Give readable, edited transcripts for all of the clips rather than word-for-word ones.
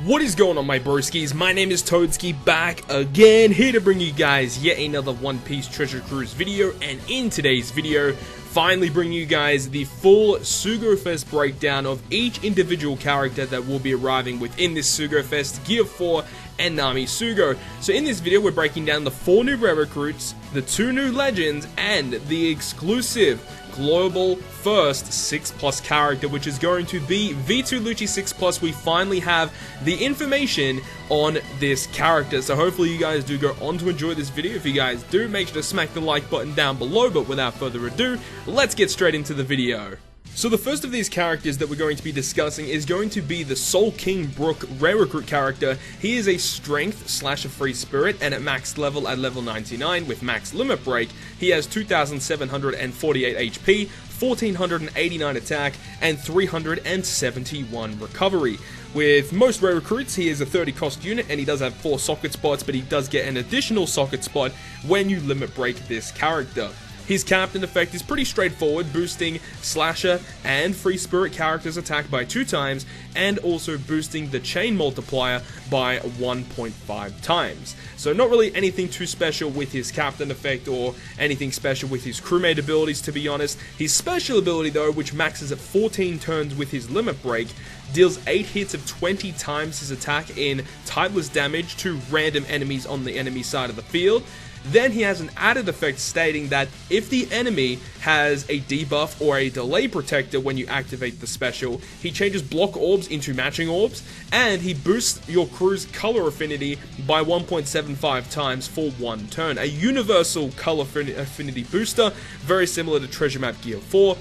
What is going on, my broskiis? My name is Toadskii, back again, here to bring you guys yet another One Piece Treasure Cruise video. And in today's video, finally bring you guys the full Sugo Fest breakdown of each individual character that will be arriving within this Sugo Fest, Gear 4 and Nami Sugo. So in this video, we're breaking down the 4 new rare recruits, the 2 new legends, and the exclusive global first 6+ character, which is going to be V2 Lucci 6+. We finally have the information on this character, so hopefully you guys do go on to enjoy this video. If you guys do, make sure to smack the like button down below, but without further ado, let's get straight into the video. So the first of these characters that we're going to be discussing is going to be the Soul Kingbrooke rare recruit character. He is a strength / a free spirit, and at max level at level 99 with max limit break, he has 2,748 HP, 1,489 attack, and 371 recovery. With most rare recruits, he is a 30 cost unit, and he does have 4 socket spots, but he does get an additional socket spot when you limit break this character. His captain effect is pretty straightforward, boosting Slasher and Free Spirit characters' attack by 2 times, and also boosting the chain multiplier by 1.5 times. So not really anything too special with his captain effect or anything special with his crewmate abilities, to be honest. His special ability though, which maxes at 14 turns with his limit break, deals 8 hits of 20 times his attack in typeless damage to random enemies on the enemy side of the field. Then he has an added effect stating that if the enemy has a debuff or a delay protector when you activate the special, he changes block orbs into matching orbs, and he boosts your crew's color affinity by 1.75 times for 1 turn. A universal color affinity booster, very similar to Treasure Map Gear 4.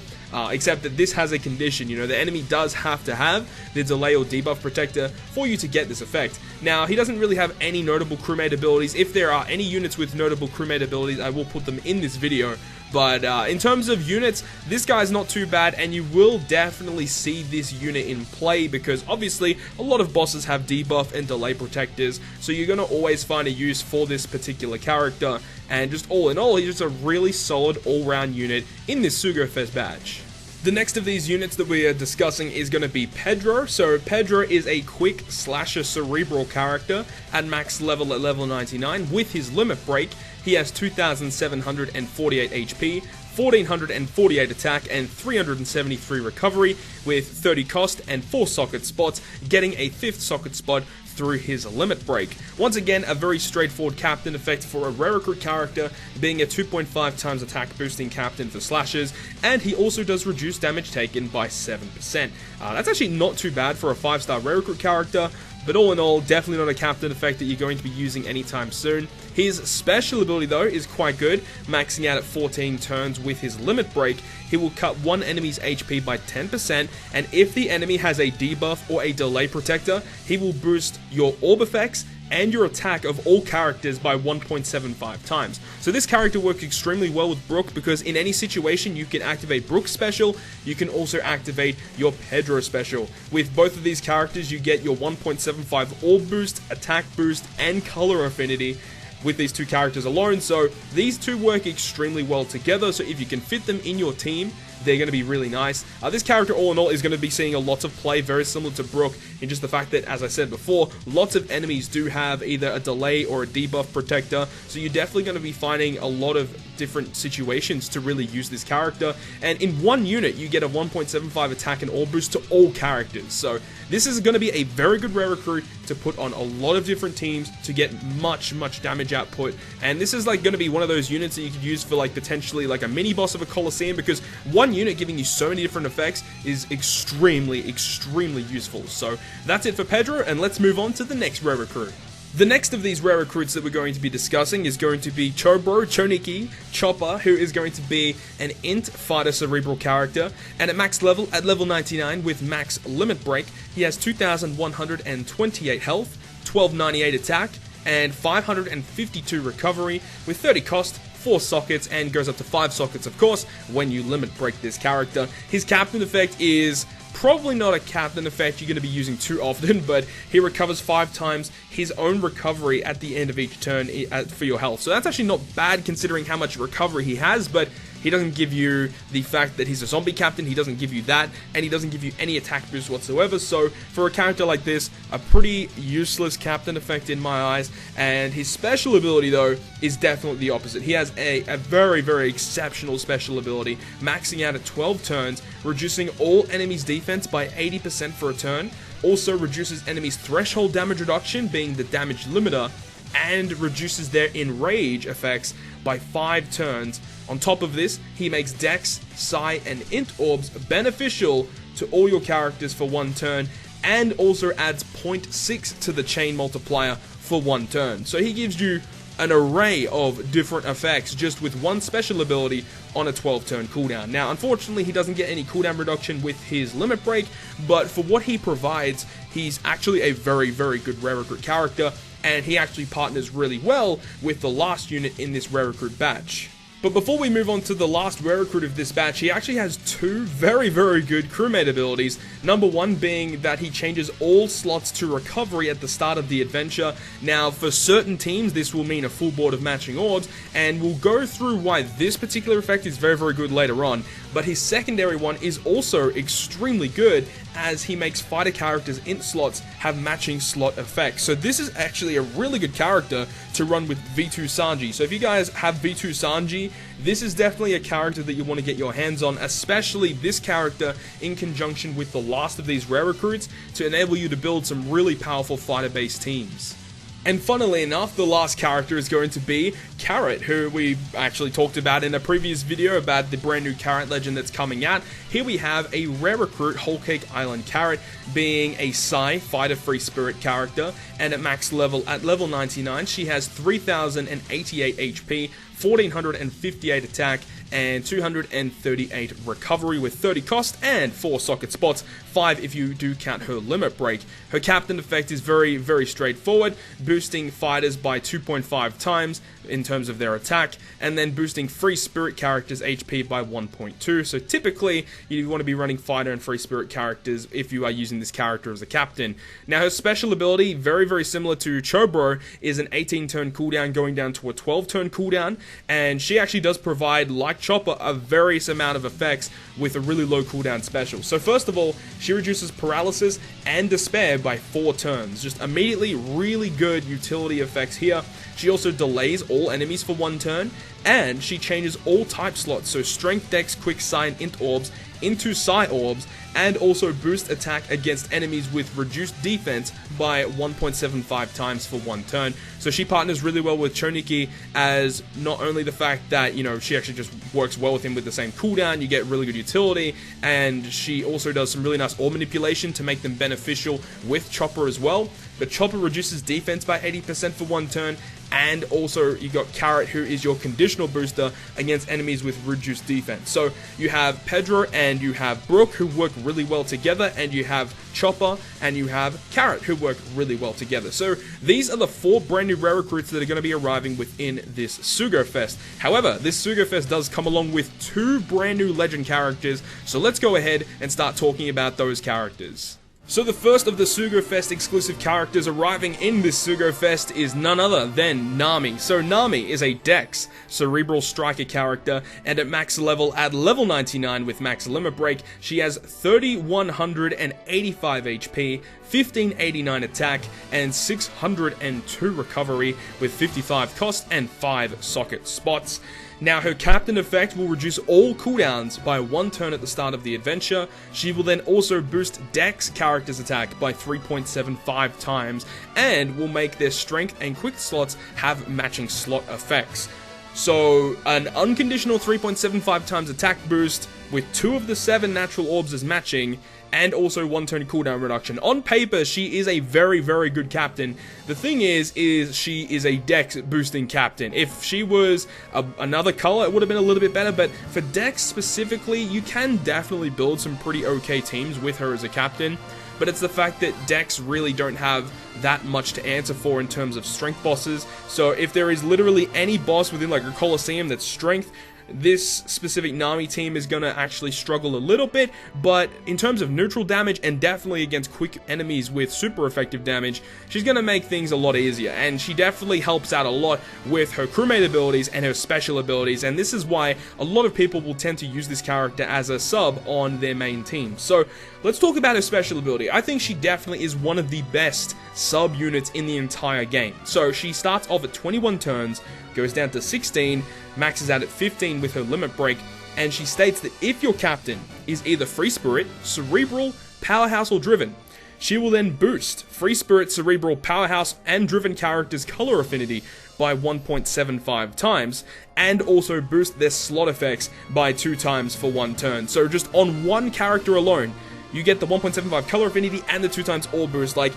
Except that this has a condition, the enemy does have to have the delay or debuff protector for you to get this effect. Now, he doesn't really have any notable crewmate abilities. If there are any units with notable crewmate abilities, I will put them in this video. But in terms of units, this guy's not too bad, and you will definitely see this unit in play because obviously a lot of bosses have debuff and delay protectors, so you're going to always find a use for this particular character. And just all in all, he's just a really solid all-round unit in this Sugo Fest badge. The next of these units that we are discussing is going to be Pedro. So Pedro is a quick slasher cerebral character at max level at level 99 with his limit break. He has 2,748 HP, 1,448 attack, and 373 recovery with 30 cost and 4 socket spots, getting a 5th socket spot through his limit break. Once again, a very straightforward captain effect for a rare recruit character, being a 2.5 times attack boosting captain for slashers, and he also does reduce damage taken by 7%. That's actually not too bad for a 5-star rare recruit character, but all in all, definitely not a captain effect that you're going to be using anytime soon. His special ability though is quite good, maxing out at 14 turns with his limit break. He will cut one enemy's HP by 10%, and if the enemy has a debuff or a delay protector, he will boost your orb effects and your attack of all characters by 1.75 times. So this character works extremely well with Brook because in any situation you can activate Brook's special, you can also activate your Pedro special. With both of these characters you get your 1.75 orb boost, attack boost, and color affinity with these 2 characters alone, so these 2 work extremely well together. So if you can fit them in your team, they're going to be really nice. This character, all in all, is going to be seeing a lot of play, very similar to Brook, in just the fact that, as I said before, lots of enemies do have either a delay or a debuff protector, so you're definitely going to be finding a lot of different situations to really use this character. And in one unit, you get a 1.75 attack and orb boost to all characters. So this is going to be a very good rare recruit to put on a lot of different teams to get much damage output. And this is like going to be one of those units that you could use for like potentially like a mini boss of a Coliseum, because one unit giving you so many different effects is extremely useful. So that's it for Pedro, and let's move on to the next rare recruit. The next of these rare recruits that we're going to be discussing is going to be Turbocharged Chopper, who is going to be an int fighter cerebral character, and at max level at level 99 with max limit break, he has 2,128 health, 1,298 attack, and 552 recovery with 30 cost, 4 sockets, and goes up to 5 sockets, of course, when you limit break this character. His captain effect is probably not a captain effect you're going to be using too often, but he recovers 5 times his own recovery at the end of each turn for your health. So that's actually not bad considering how much recovery he has, but He doesn't give you the fact that he's a zombie captain, he doesn't give you that, and he doesn't give you any attack boost whatsoever. So for a character like this, a pretty useless captain effect in my eyes. And his special ability though is definitely the opposite. He has a very, very exceptional special ability, maxing out at 12 turns, reducing all enemies' defense by 80% for a turn, also reduces enemies' threshold damage reduction, being the damage limiter, and reduces their enrage effects by 5 turns. On top of this, he makes Dex, Psi, and Int orbs beneficial to all your characters for 1 turn, and also adds 0.6 to the chain multiplier for 1 turn. So he gives you an array of different effects just with one special ability on a 12-turn cooldown. Now, unfortunately, he doesn't get any cooldown reduction with his limit break, but for what he provides, he's actually a very, very good rare recruit character, and he actually partners really well with the last unit in this rare recruit batch. But before we move on to the last rare recruit of this batch, he actually has 2 very, very good crewmate abilities. Number 1 being that he changes all slots to recovery at the start of the adventure. Now, for certain teams, this will mean a full board of matching orbs, and we'll go through why this particular effect is very, very good later on. But his secondary one is also extremely good, as he makes fighter characters' int slots have matching slot effects. So this is actually a really good character to run with V2 Sanji. So if you guys have V2 Sanji, this is definitely a character that you want to get your hands on, especially this character in conjunction with the last of these rare recruits to enable you to build some really powerful fighter-based teams. And funnily enough, the last character is going to be Carrot, who we actually talked about in a previous video about the brand new Carrot legend that's coming out. Here we have a rare recruit, Whole Cake Island Carrot, being a Psi fighter free spirit character, and at max level, at level 99, she has 3088 HP, 1458 attack, and 238 recovery with 30 cost and 4 socket spots, 5 if you do count her limit break. Her captain effect is very, very straightforward, boosting fighters by 2.5 times in terms of their attack, and then boosting free spirit characters HP by 1.2. So typically, you want to be running fighter and free spirit characters if you are using this character as a captain. Now, her special ability, very, very similar to Chobro, is an 18-turn cooldown going down to a 12-turn cooldown, and she actually does provide, like Chopper, a various amount of effects with a really low cooldown special. So first of all, she reduces paralysis and despair by 4 turns. Just immediately really good utility effects here. She also delays all enemies for 1 turn, and she changes all type slots, so strength, dex, quick, psi, and int orbs into psi orbs, and also boost attack against enemies with reduced defense by 1.75 times for 1 turn. So she partners really well with Choniki, as not only the fact that, you know, she actually just works well with him with the same cooldown, you get really good utility, and she also does some really nice orb manipulation to make them beneficial with Chopper as well. But Chopper reduces defense by 80% for 1 turn, and also you got Carrot, who is your conditional booster against enemies with reduced defense. So you have Pedro and you have Brooke, who work really well together, and you have Chopper and you have Carrot, who work really well together. So these are the 4 brand new rare recruits that are going to be arriving within this Sugo Fest. However, this Sugo Fest does come along with 2 brand new legend characters, so let's go ahead and start talking about those characters. So the first of the Sugo Fest exclusive characters arriving in this Sugo Fest is none other than Nami. So Nami is a Dex, Cerebral Striker character, and at max level, at level 99 with max limit break, she has 3185 HP, 1589 attack, and 602 recovery with 55 cost and 5 socket spots. Now, her captain effect will reduce all cooldowns by 1 turn at the start of the adventure. She will then also boost Dex character's attack by 3.75 times, and will make their strength and quick slots have matching slot effects. So, an unconditional 3.75 times attack boost with 2 of the 7 natural orbs as matching, and also 1 turn cooldown reduction. On paper, she is a very, very good captain. The thing is she is a Dex boosting captain. If she was another color, it would have been a little bit better, but for Dex specifically, you can definitely build some pretty okay teams with her as a captain. But it's the fact that Dex really don't have that much to answer for in terms of strength bosses. So if there is literally any boss within like a Coliseum that's strength, this specific Nami team is going to actually struggle a little bit, but in terms of neutral damage and definitely against quick enemies with super effective damage, she's going to make things a lot easier, and she definitely helps out a lot with her crewmate abilities and her special abilities, and this is why a lot of people will tend to use this character as a sub on their main team. So let's talk about her special ability. I think she definitely is one of the best sub units in the entire game. So she starts off at 21 turns, goes down to 16, maxes out at 15 with her limit break, and she states that if your captain is either Free Spirit, Cerebral, Powerhouse, or Driven, she will then boost Free Spirit, Cerebral, Powerhouse, and Driven characters' color affinity by 1.75 times, and also boost their slot effects by 2 times for 1 turn. So just on one character alone, you get the 1.75 color affinity and the 2 times orb boost. Like,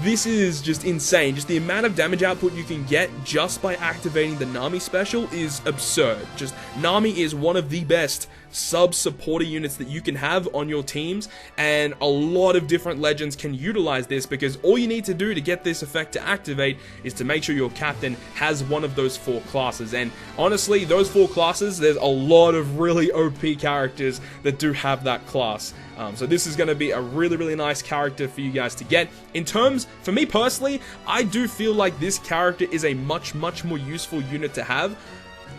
this is just insane. Just the amount of damage output you can get just by activating the Nami special is absurd. Just, Nami is one of the best sub-supporter units that you can have on your teams, and a lot of different legends can utilize this, because all you need to do to get this effect to activate is to make sure your captain has one of those 4 classes. And honestly, those 4 classes, there's a lot of really OP characters that do have that class. So this is going to be a really, really nice character for you guys to get. In terms, for me personally, I do feel like this character is a much more useful unit to have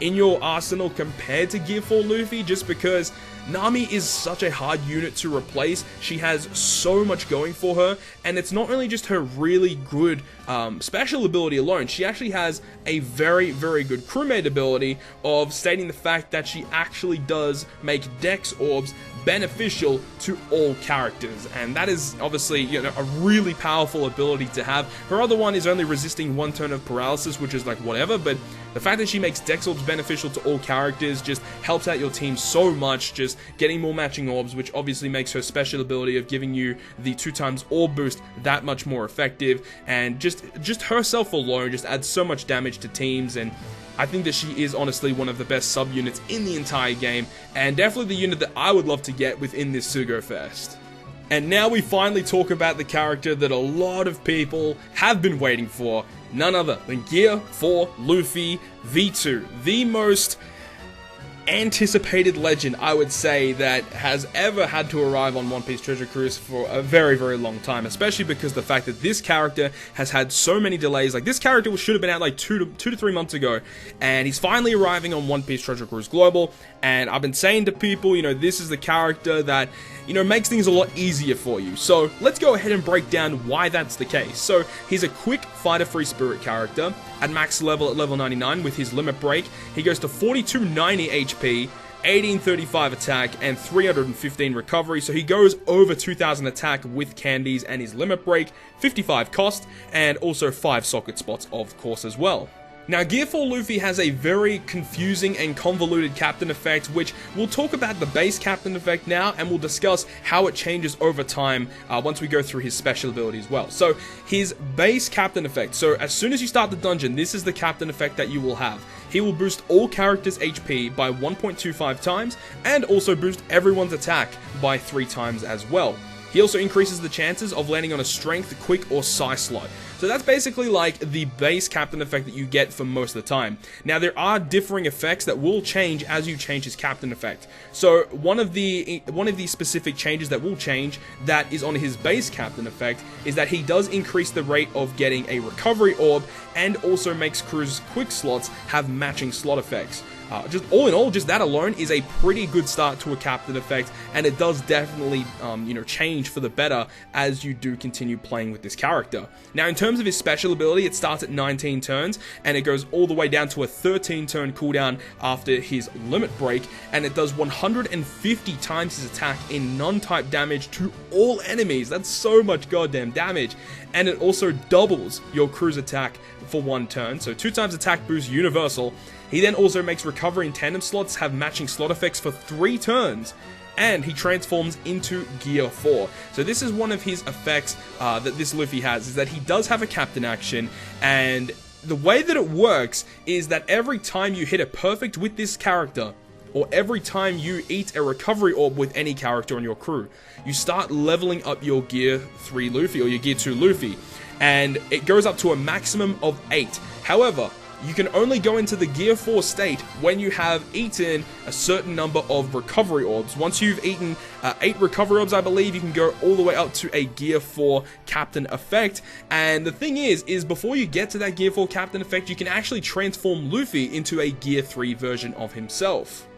in your arsenal compared to Gear 4 Luffy, just because Nami is such a hard unit to replace. She has so much going for her, and it's not really just her really good special ability alone. She actually has a very good crewmate ability of stating the fact that she actually does make Dex Orbs beneficial to all characters, and that is obviously, you know, a really powerful ability to have. Her other one is only resisting 1 turn of paralysis, which is like whatever, but the fact that she makes Dex Orbs beneficial to all characters just helps out your team so much, just getting more matching orbs, which obviously makes her special ability of giving you the 2 times orb boost that much more effective, and just herself alone just adds so much damage to teams. And I think that she is honestly one of the best sub-units in the entire game, and definitely the unit that I would love to get within this Sugo Fest. And now we finally talk about the character that a lot of people have been waiting for, none other than Gear 4 Luffy V2, the most anticipated legend, I would say, that has ever had to arrive on One Piece Treasure Cruise for a very long time, especially because the fact that this character has had so many delays. Like, this character should have been out like 2 to 3 months ago, and he's finally arriving on One Piece Treasure Cruise Global. And I've been saying to people, you know, this is the character that, you know, makes things a lot easier for you. So let's go ahead and break down why that's the case. So he's a quick fighter Free Spirit character at max level at level 99 with his limit break. He goes to 4290 HP, 1835 attack, and 315 recovery. So he goes over 2000 attack with candies and his limit break, 55 cost, and also 5 socket spots, of course, as well. Now, Gear 4 Luffy has a very confusing and convoluted captain effect, which we'll talk about the base captain effect now, and we'll discuss how it changes over time once we go through his special ability as well. So, his base captain effect. So, as soon as you start the dungeon, this is the captain effect that you will have. He will boost all characters' HP by 1.25 times, and also boost everyone's attack by 3 times as well. He also increases the chances of landing on a strength, quick, or psi slot. So that's basically like the base captain effect that you get for most of the time. Now, there are differing effects that will change as you change his captain effect. So one of the specific changes that will change that is on his base captain effect is that he does increase the rate of getting a recovery orb, and also makes crew's quick slots have matching slot effects. Just all in all, just that alone is a pretty good start to a captain effect, and it does definitely, you know, change for the better as you do continue playing with this character. Now, in terms of his special ability, it starts at 19 turns, and it goes all the way down to a 13-turn cooldown after his limit break, and it does 150 times his attack in non-type damage to all enemies. That's so much goddamn damage. And it also doubles your crew's attack for 1 turn, so 2 times attack boost universal. He then also makes recovery and tandem slots have matching slot effects for 3 turns, and he transforms into Gear 4. So this is one of his effects that this Luffy has, is that he does have a captain action, and the way that it works is that every time you hit a perfect with this character, or every time you eat a recovery orb with any character on your crew, you start leveling up your Gear 3 Luffy, or your Gear 2 Luffy, and it goes up to a maximum of 8. However, you can only go into the Gear 4 state when you have eaten a certain number of recovery orbs. Once you've eaten 8 recovery orbs, I believe, you can go all the way up to a Gear 4 Captain effect. And the thing is before you get to that Gear 4 Captain effect, you can actually transform Luffy into a Gear 3 version of himself.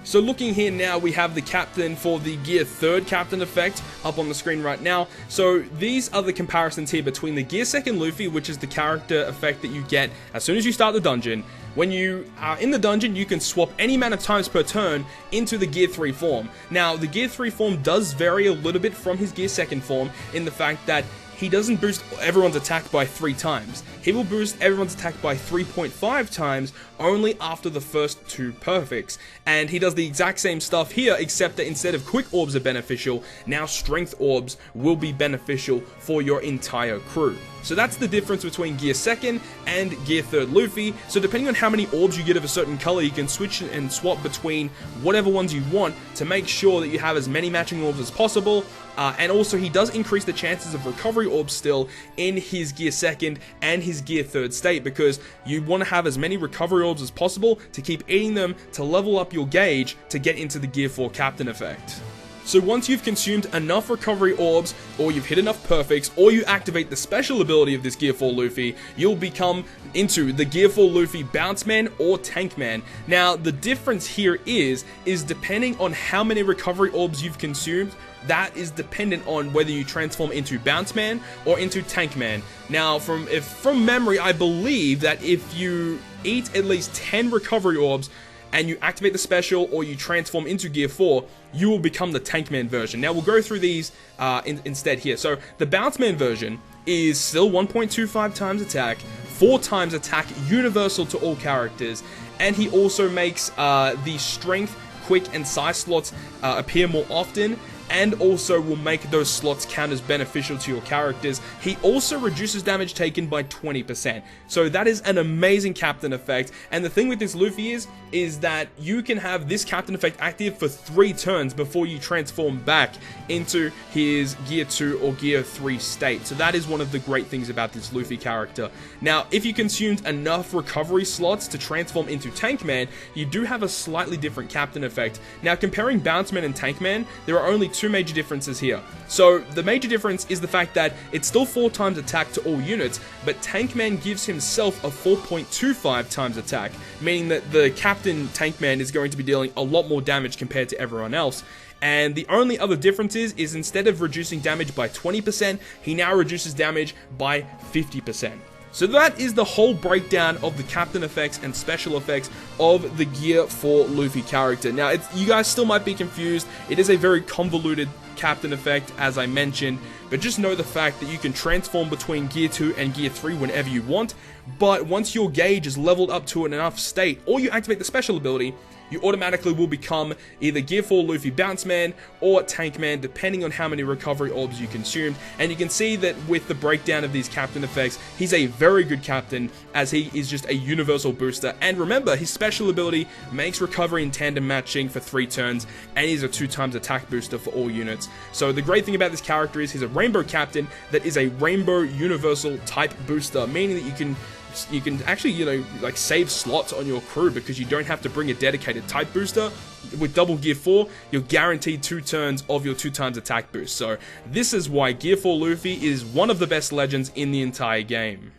So looking here now, we have the captain for the Gear 3rd Captain effect up on the screen right now. So these are the comparisons here between the Gear 2nd Luffy, which is the character effect that you get as soon as you start the dungeon. When you are in the dungeon, you can swap any amount of times per turn into the Gear 3 form. Now, the Gear 3 form does vary a little bit from his Gear 2nd form in the fact that he doesn't boost everyone's attack by 3 times. He will boost everyone's attack by 3.5 times only after the first 2 perfects. And he does the exact same stuff here, except that instead of quick orbs are beneficial, now strength orbs will be beneficial for your entire crew. So that's the difference between Gear 2nd and Gear 3rd Luffy. So depending on how many orbs you get of a certain color, you can switch and swap between whatever ones you want to make sure that you have as many matching orbs as possible. And also he does increase the chances of recovery orbs still in his Gear 2nd and his Gear 3rd state, because you want to have as many recovery orbs as possible to keep eating them to level up your gauge to get into the Gear 4 Captain effect. So once you've consumed enough recovery orbs, or you've hit enough perfects, or you activate the special ability of this Gear 4 Luffy, you'll become into the Gear 4 Luffy Bounce Man or Tank Man. Now, the difference here is depending on how many recovery orbs you've consumed, that is dependent on whether you transform into Bounce Man or into Tank Man. Now, from memory, I believe that if you eat at least 10 recovery orbs, and you activate the special or you transform into Gear 4, you will become the Tank Man version. Now we'll go through these instead here. So the Bounce Man version is still 1.25 times attack, 4 times attack, universal to all characters, and he also makes the strength, quick, and size slots appear more often, and also will make those slots count as beneficial to your characters. He also reduces damage taken by 20%. So that is an amazing captain effect. And the thing with this Luffy is that you can have this captain effect active for 3 turns before you transform back into his Gear 2 or Gear 3 state. So that is one of the great things about this Luffy character. Now, if you consumed enough recovery slots to transform into Tank Man, you do have a slightly different captain effect. Now, comparing Bounce Man and Tank Man, there are only 2 major differences here. So the major difference is the fact that it's still 4 times attack to all units, but Tank Man gives himself a 4.25 times attack, meaning that the Captain Tank Man is going to be dealing a lot more damage compared to everyone else. And the only other difference is instead of reducing damage by 20%, he now reduces damage by 50%. So that is the whole breakdown of the captain effects and special effects of the Gear 4 Luffy character. Now, you guys still might be confused. It is a very convoluted captain effect, as I mentioned, but just know the fact that you can transform between Gear 2 and Gear 3 whenever you want, but once your gauge is leveled up to an enough state, or you activate the special ability, you automatically will become either Gear 4 Luffy Bounce Man or Tank Man, depending on how many recovery orbs you consumed. And you can see that with the breakdown of these captain effects, he's a very good captain, as he is just a universal booster. And remember, his special ability makes recovery and tandem matching for 3 turns, and he's a 2 times attack booster for all units. So the great thing about this character is he's a rainbow captain that is a rainbow universal type booster, meaning that you can actually, you know, like save slots on your crew because you don't have to bring a dedicated type booster. With double Gear 4, you're guaranteed 2 turns of your 2 times attack boost. So this is why Gear 4 Luffy is one of the best legends in the entire game.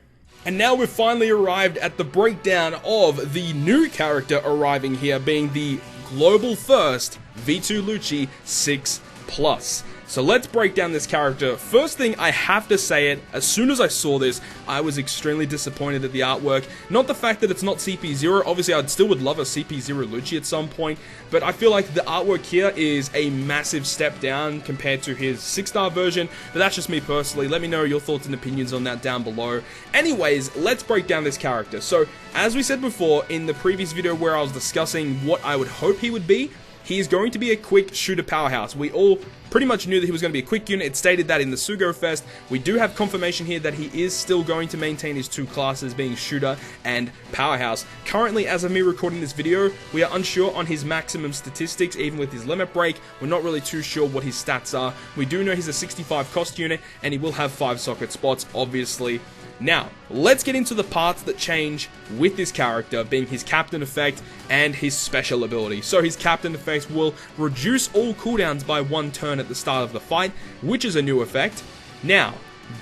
And now we've finally arrived at the breakdown of the new character arriving here, being the global first V2 Lucci 6+. So let's break down this character. First thing, I have to say it, as soon as I saw this, I was extremely disappointed at the artwork. Not the fact that it's not CP0, obviously I still would love a CP0 Lucci at some point, but I feel like the artwork here is a massive step down compared to his 6-star version, but that's just me personally. Let me know your thoughts and opinions on that down below. Anyways, let's break down this character. So, as we said before in the previous video where I was discussing what I would hope he would be, he is going to be a quick shooter powerhouse. We all pretty much knew that he was going to be a quick unit. It stated that in the Sugo Fest. We do have confirmation here that he is still going to maintain his 2 classes, being shooter and powerhouse. Currently, as of me recording this video, we are unsure on his maximum statistics, even with his limit break. We're not really too sure what his stats are. We do know he's a 65 cost unit, and he will have 5 socket spots, obviously. Now, let's get into the parts that change with this character, being his captain effect and his special ability. So his captain effect will reduce all cooldowns by 1 turn at the start of the fight, which is a new effect. Now,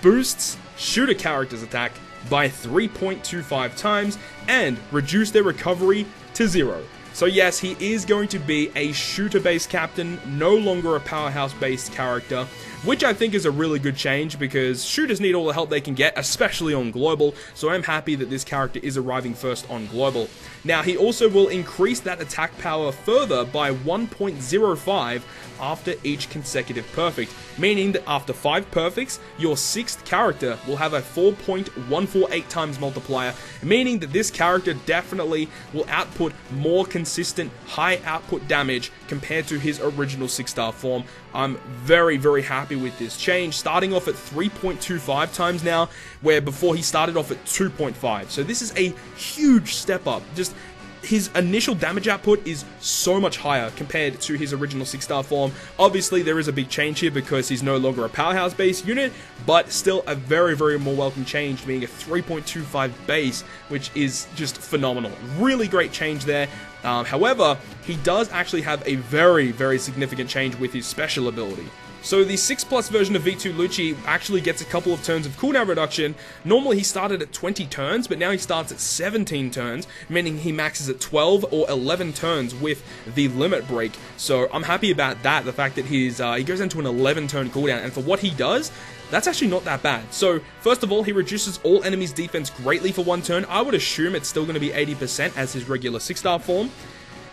boosts shooter characters' attack by 3.25 times and reduce their recovery to 0. So yes, he is going to be a shooter-based captain, no longer a powerhouse-based character, which I think is a really good change because shooters need all the help they can get, especially on global, so I'm happy that this character is arriving first on global. Now, he also will increase that attack power further by 1.05 after each consecutive perfect, meaning that after 5 perfects, your 6th character will have a 4.148 times multiplier, meaning that this character definitely will output more consistent high output damage compared to his original 6-star form. I'm very, very happy with this change, starting off at 3.25 times now, where before he started off at 2.5. So this is a huge step up. Just his initial damage output is so much higher compared to his original 6-star form. Obviously, there is a big change here because he's no longer a powerhouse-based unit, but still a very, very more welcome change, being a 3.25 base, which is just phenomenal. Really great change there. However, he does actually have a very, very significant change with his special ability. So the 6+ version of V2 Lucci actually gets a couple of turns of cooldown reduction. Normally he started at 20 turns, but now he starts at 17 turns, meaning he maxes at 12 or 11 turns with the limit break. So I'm happy about that, the fact that he goes into an 11-turn cooldown, and for what he does, that's actually not that bad. So, first of all, he reduces all enemies' defense greatly for 1 turn. I would assume it's still going to be 80% as his regular 6-star form.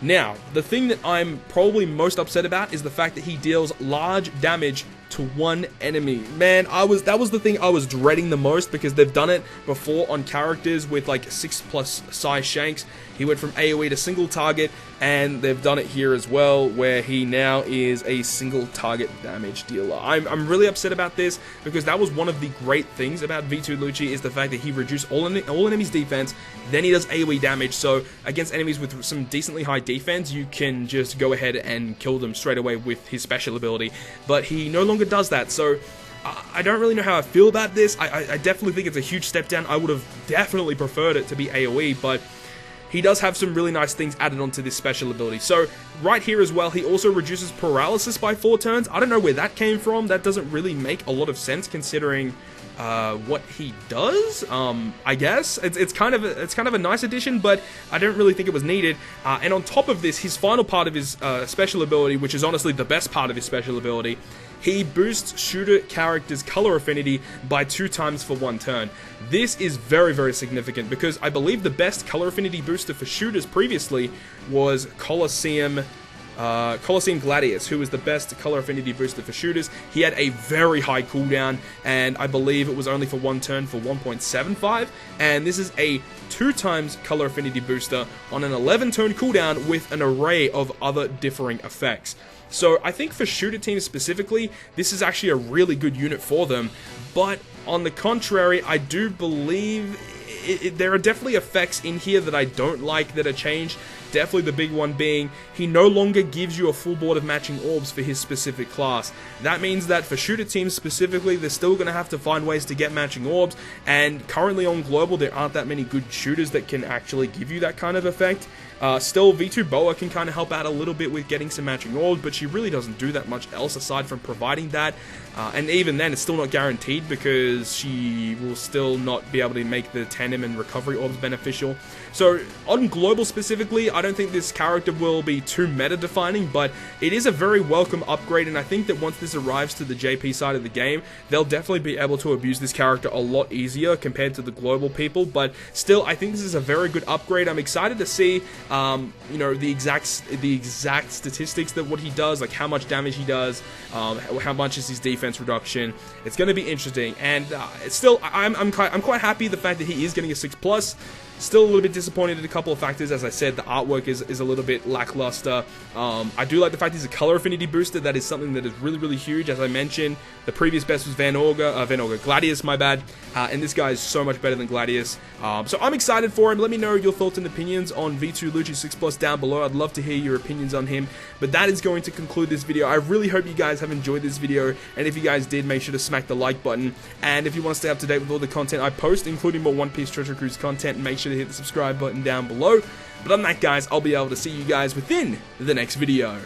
Now, the thing that I'm probably most upset about is the fact that he deals large damage to 1 enemy. Man, that was the thing I was dreading the most, because they've done it before on characters with like 6+ size shanks. He went from AoE to single target, and they've done it here as well, where he now is a single target damage dealer. I'm really upset about this, because that was one of the great things about V2 Lucci, is the fact that he reduced all enemies' defense, then he does AoE damage, so against enemies with some decently high defense, you can just go ahead and kill them straight away with his special ability. But he no longer does that, so I don't really know how I feel about this. I definitely think it's a huge step down. I would have definitely preferred it to be AoE, but he does have some really nice things added onto this special ability. So, right here as well, he also reduces paralysis by 4 turns. I don't know where that came from. That doesn't really make a lot of sense considering what he does. I guess it's kind of a nice addition, but I don't really think it was needed. And on top of this, his final part of his special ability, which is honestly the best part of his special ability, he boosts shooter characters' color affinity by 2 times for 1 turn. This is very, very significant, because I believe the best color affinity booster for shooters previously was Colosseum Gladius, who was the best color affinity booster for shooters. He had a very high cooldown, and I believe it was only for 1 turn for 1.75, and this is a 2 times color affinity booster on an 11-turn cooldown with an array of other differing effects. So I think for shooter teams specifically, this is actually a really good unit for them, but on the contrary, I do believe there are definitely effects in here that I don't like that are changed. Definitely the big one being, he no longer gives you a full board of matching orbs for his specific class. That means that for shooter teams specifically, they're still going to have to find ways to get matching orbs, and currently on global, there aren't that many good shooters that can actually give you that kind of effect. Still, V2 Boa can kind of help out a little bit with getting some matching orbs, but she really doesn't do that much else aside from providing that. And even then, it's still not guaranteed, because she will still not be able to make the tandem and recovery orbs beneficial. So, on global specifically, I don't think this character will be too meta-defining, but it is a very welcome upgrade, and I think that once this arrives to the JP side of the game, they'll definitely be able to abuse this character a lot easier compared to the global people. But still, I think this is a very good upgrade. I'm excited to see you know, the exact statistics that what he does, like how much damage he does, how much is his defense reduction. It's going to be interesting, and it's still, I'm quite happy the fact that he is getting a 6+. Still a little bit disappointed in a couple of factors. As I said, the artwork is a little bit lackluster. I do like the fact he's a color affinity booster. That is something that is really, really huge. As I mentioned, the previous best was Gladius, my bad. And this guy is so much better than Gladius. So I'm excited for him. Let me know your thoughts and opinions on V2 Lucci 6+ down below. I'd love to hear your opinions on him. But that is going to conclude this video. I really hope you guys have enjoyed this video. And if you guys did, make sure to smack the like button. And if you want to stay up to date with all the content I post, including more One Piece Treasure Cruise content, make sure to hit the subscribe button down below. But other than that, guys, I'll be able to see you guys within the next video.